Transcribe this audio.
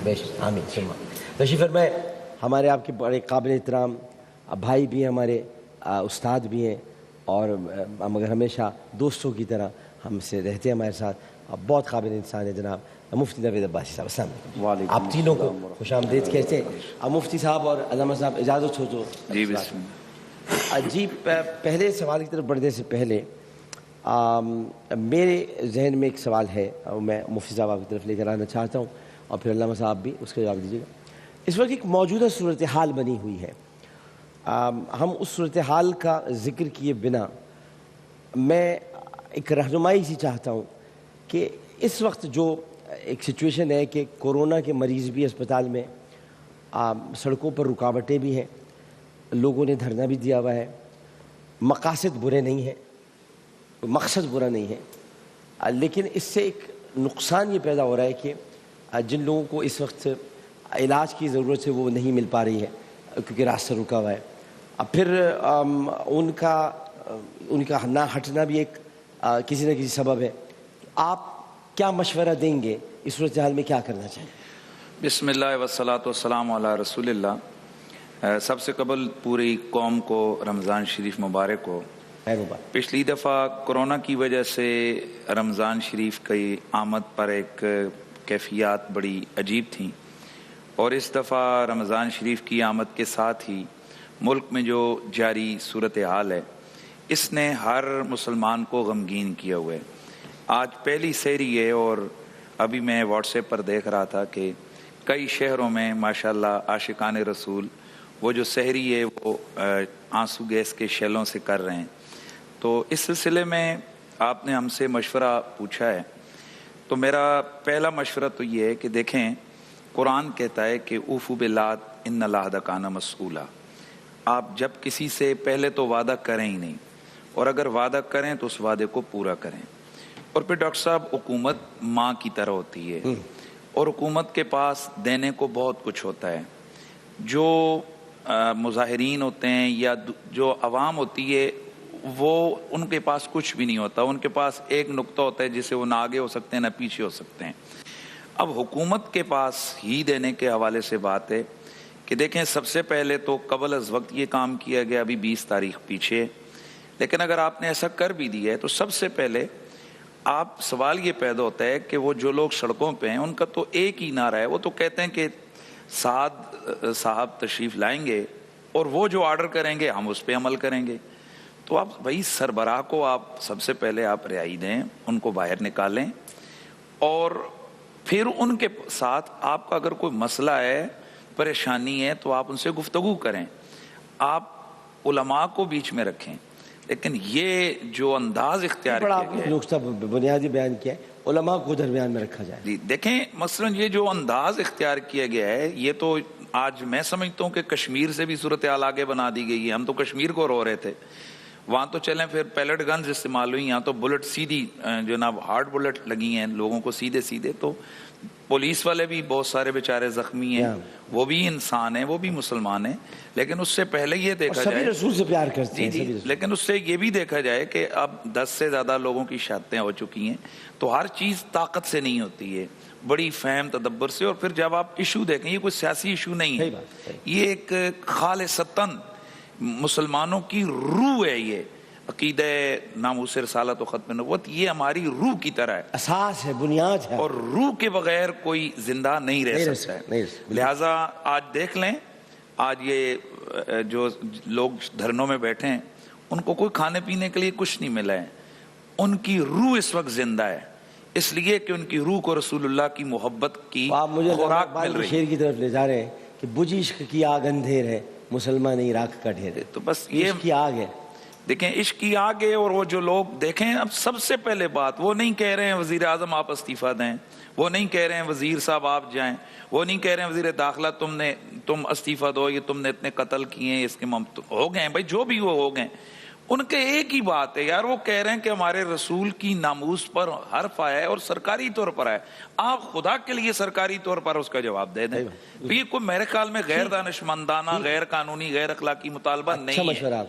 آمین سما تشریف فرمائے. ہمارے آپ کے بڑے قابل احترام بھائی بھی ہیں، ہمارے استاد بھی ہیں، اور مگر ہمیشہ دوستوں کی طرح ہم سے رہتے ہیں ہمارے ساتھ. بہت قابل انسان ہے جناب مفتی نوید عباسی صاحب. السلام علیکم. آپ تینوں کو خوش آمدید کہتے ہیں. اب مفتی صاحب اور علامہ صاحب اجازت ہو تو جی بسم اللہ. جی پہلے سوال کی طرف بڑھنے سے پہلے میرے ذہن میں ایک سوال ہے، میں مفتی صاحب کی طرف لے کر آنا چاہتا ہوں، اور پھر علامہ صاحب بھی اس کا جواب دیجیے گا. اس وقت ایک موجودہ صورتحال بنی ہوئی ہے. ہم اس صورتحال کا ذکر کیے بنا میں ایک رہنمائی سی چاہتا ہوں کہ اس وقت جو ایک سچویشن ہے کہ کورونا کے مریض بھی اسپتال میں، سڑکوں پر رکاوٹیں بھی ہیں، لوگوں نے دھرنا بھی دیا ہوا ہے. مقاصد برے نہیں ہیں، مقصد برا نہیں ہے، لیکن اس سے ایک نقصان یہ پیدا ہو رہا ہے کہ جن لوگوں کو اس وقت علاج کی ضرورت ہے وہ نہیں مل پا رہی ہے کیونکہ راستہ رکا ہوا ہے. اب پھر ان کا نہ ہٹنا بھی ایک کسی نہ کسی سبب ہے. آپ کیا مشورہ دیں گے اس صورتحال میں، کیا کرنا چاہیے؟ بسم اللہ والصلاۃ والسلام علی رسول اللہ. سب سے قبل پوری قوم کو رمضان شریف مبارک ہو. پچھلی دفعہ کرونا کی وجہ سے رمضان شریف کی آمد پر ایک کیفیات بڑی عجیب تھیں، اور اس دفعہ رمضان شریف کی آمد کے ساتھ ہی ملک میں جو جاری صورتحال ہے اس نے ہر مسلمان کو غمگین کیا ہوا ہے. آج پہلی سحری ہے، اور ابھی میں واٹس ایپ پر دیکھ رہا تھا کہ کئی شہروں میں ماشاءاللہ عاشقان رسول وہ جو سحری ہے وہ آنسو گیس کے شیلوں سے کر رہے ہیں. تو اس سلسلے میں آپ نے ہم سے مشورہ پوچھا ہے، تو میرا پہلا مشورہ تو یہ ہے کہ دیکھیں، قرآن کہتا ہے کہ اوفوا بالعہد ان العہد کان مسئولا. آپ جب کسی سے پہلے تو وعدہ کریں ہی نہیں، اور اگر وعدہ کریں تو اس وعدے کو پورا کریں. اور پھر ڈاکٹر صاحب حکومت ماں کی طرح ہوتی ہے، اور حکومت کے پاس دینے کو بہت کچھ ہوتا ہے. جو مظاہرین ہوتے ہیں یا جو عوام ہوتی ہے وہ ان کے پاس کچھ بھی نہیں ہوتا. ان کے پاس ایک نقطہ ہوتا ہے جس سے وہ نہ آگے ہو سکتے ہیں نہ پیچھے ہو سکتے ہیں. اب حکومت کے پاس ہی دینے کے حوالے سے بات ہے کہ دیکھیں، سب سے پہلے تو قبل از وقت یہ کام کیا گیا، ابھی 20 تاریخ پیچھے، لیکن اگر آپ نے ایسا کر بھی دیا ہے تو سب سے پہلے آپ سوال یہ پیدا ہوتا ہے کہ وہ جو لوگ سڑکوں پہ ہیں ان کا تو ایک ہی نعرہ ہے، وہ تو کہتے ہیں کہ سعد صاحب تشریف لائیں گے اور وہ جو آرڈر کریں گے ہم اس پہ عمل کریں گے. تو آپ بھائی سربراہ کو آپ سب سے پہلے آپ رہائی دیں، ان کو باہر نکالیں، اور پھر ان کے ساتھ آپ کا اگر کوئی مسئلہ ہے، پریشانی ہے، تو آپ ان سے گفتگو کریں. آپ علماء کو بیچ میں رکھیں. لیکن یہ جو انداز اختیار کیا گیا ہے، نقطہ بنیادی بیان کیا ہے، علماء کو درمیان میں رکھا جائے. جی دیکھیں، مثلا یہ جو انداز اختیار کیا گیا ہے، یہ تو آج میں سمجھتا ہوں کہ کشمیر سے بھی صورتحال آگے بنا دی گئی ہے. ہم تو کشمیر کو رو رہے تھے، وہاں تو چلیں پھر پیلٹ گنز استعمال ہوئی، یہاں تو بلٹ سیدھی جناب ہارڈ بلٹ لگی ہیں لوگوں کو سیدھے سیدھے. تو پولیس والے بھی بہت سارے بیچارے زخمی ہیں، وہ بھی انسان ہیں، وہ بھی مسلمان ہیں. لیکن اس سے پہلے یہ دیکھا جائے، رسول سے پیار کرتے ہیں. جی لیکن اس سے یہ بھی دیکھا جائے کہ اب 10 سے زیادہ لوگوں کی شہادتیں ہو چکی ہیں. تو ہر چیز طاقت سے نہیں ہوتی ہے، بڑی فہم تدبر سے. اور پھر جب آپ ایشو دیکھیں، یہ کوئی سیاسی ایشو نہیں ہے، یہ ایک خالصتاً مسلمانوں کی روح ہے. یہ عقیدہ ناموس رسالت و ختم نبوت یہ ہماری روح کی طرح ہے، اساس ہے، بنیاد ہے، اور روح کے بغیر کوئی زندہ نہیں رہ سکتا ہے. لہٰذا آج دیکھ لیں، آج یہ جو لوگ دھرنوں میں بیٹھے ہیں ان کو کوئی کھانے پینے کے لیے کچھ نہیں ملا ہے. ان کی روح اس وقت زندہ ہے، اس لیے کہ ان کی روح کو رسول اللہ کی محبت کی خوراک مل رہی ہے. شیر کی طرف لے جا رہے ہیں کہ بجھ عشق کی آگ اندھیر ہے، مسلمان نہیں راکھ کا ڈھیر ہے. تو بس یہ کی آگ ہے، دیکھیں عشق کی آگ ہے. اور وہ جو لوگ دیکھیں، اب سب سے پہلے بات وہ نہیں کہہ رہے ہیں وزیر اعظم آپ استعفیٰ دیں، وہ نہیں کہہ رہے ہیں وزیر صاحب آپ جائیں، وہ نہیں کہہ رہے ہیں وزیر داخلہ تم استعفیٰ دو، یہ تم نے اتنے قتل کیے ہیں، اس کے ہو گئے ہیں بھائی، جو بھی وہ ہو گئے. ان کے ایک ہی بات ہے یار، وہ کہہ رہے ہیں کہ ہمارے رسول کی ناموس پر حرف آیا ہے اور سرکاری طور پر آیا ہے. آپ خدا کے لیے سرکاری طور پر اس کا جواب دے دیں. یہ کوئی میرے خیال میں غیر دانشمندانہ، غیر قانونی، غیر اخلاقی مطالبہ نہیں ہے.